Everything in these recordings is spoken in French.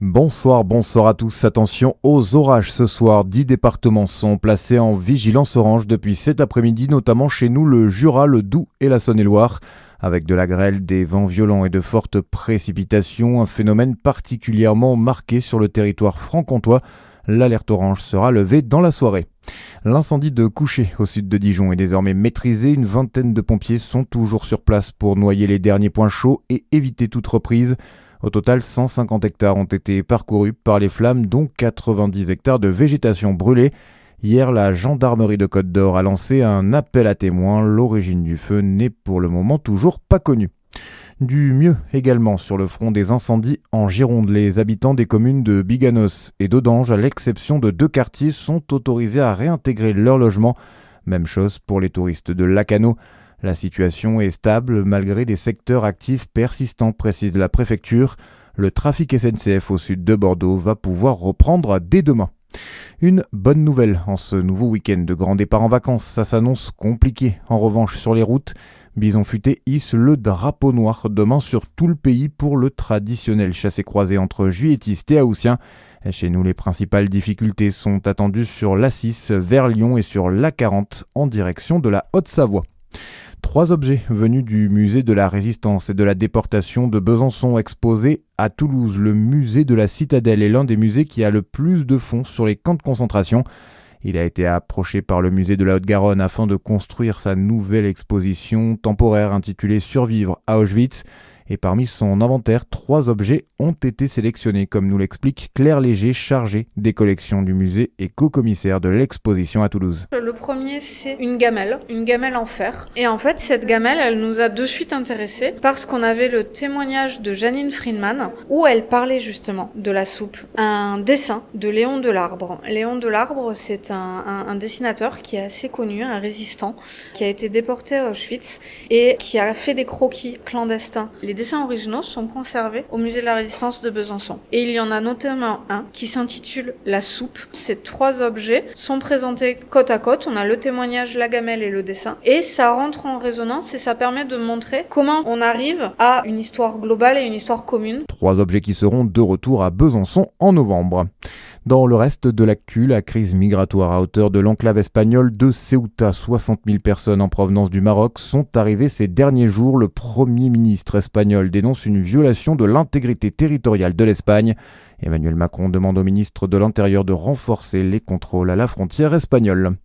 Bonsoir à tous. Attention aux orages ce soir. 10 départements sont placés en vigilance orange depuis cet après-midi, notamment chez nous le Jura, le Doubs et la Saône-et-Loire. Avec de la grêle, des vents violents et de fortes précipitations, un phénomène particulièrement marqué sur le territoire franc-comtois. L'alerte orange sera levée dans la soirée. L'incendie de Couché, au sud de Dijon, est désormais maîtrisé. Une vingtaine de pompiers sont toujours sur place pour noyer les derniers points chauds et éviter toute reprise. Au total, 150 hectares ont été parcourus par les flammes, dont 90 hectares de végétation brûlée. Hier, la gendarmerie de Côte-d'Or a lancé un appel à témoins. L'origine du feu n'est pour le moment toujours pas connue. Du mieux également sur le front des incendies en Gironde. Les habitants des communes de Biganos et d'Audange, à l'exception de 2 quartiers, sont autorisés à réintégrer leur logement. Même chose pour les touristes de Lacano. La situation est stable malgré des secteurs actifs persistants, précise la préfecture. Le trafic SNCF au sud de Bordeaux va pouvoir reprendre dès demain. Une bonne nouvelle en ce nouveau week-end de grand départ en vacances, ça s'annonce compliqué. En revanche, sur les routes, Bison Futé hisse le drapeau noir demain sur tout le pays pour le traditionnel chassé-croisé entre juilletistes et haussiens. Chez nous, les principales difficultés sont attendues sur l'A6 vers Lyon et sur l'A40 en direction de la Haute-Savoie. 3 objets venus du musée de la Résistance et de la déportation de Besançon exposés à Toulouse. Le musée de la Citadelle est l'un des musées qui a le plus de fonds sur les camps de concentration. Il a été approché par le musée de la Haute-Garonne afin de construire sa nouvelle exposition temporaire intitulée Survivre à Auschwitz. Et parmi son inventaire, 3 objets ont été sélectionnés, comme nous l'explique Claire Léger, chargée des collections du musée et co-commissaire de l'exposition à Toulouse. Le premier, c'est une gamelle en fer. Et en fait, cette gamelle, elle nous a de suite intéressés parce qu'on avait le témoignage de Janine Friedman où elle parlait justement de la soupe. Un dessin de Léon Delarbre. Léon Delarbre, c'est un dessinateur qui est assez connu, un résistant, qui a été déporté à Auschwitz et qui a fait des croquis clandestins. Les dessins originaux sont conservés au musée de la Résistance de Besançon. Et il y en a notamment un qui s'intitule La soupe. Ces 3 objets sont présentés côte à côte. On a le témoignage, la gamelle et le dessin. Et ça rentre en résonance et ça permet de montrer comment on arrive à une histoire globale et une histoire commune. 3 objets qui seront de retour à Besançon en novembre. Dans le reste de l'actu, la crise migratoire à hauteur de l'enclave espagnole de Ceuta. 60 000 personnes en provenance du Maroc sont arrivées ces derniers jours. Le Premier ministre espagnol dénonce une violation de l'intégrité territoriale de l'Espagne. Emmanuel Macron demande au ministre de l'Intérieur de renforcer les contrôles à la frontière espagnole.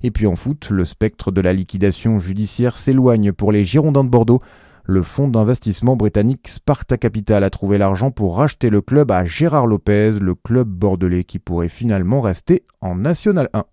Et puis en foot, le spectre de la liquidation judiciaire s'éloigne pour les Girondins de Bordeaux. Le fonds d'investissement britannique Sparta Capital a trouvé l'argent pour racheter le club à Gérard Lopez, le club bordelais qui pourrait finalement rester en National 1.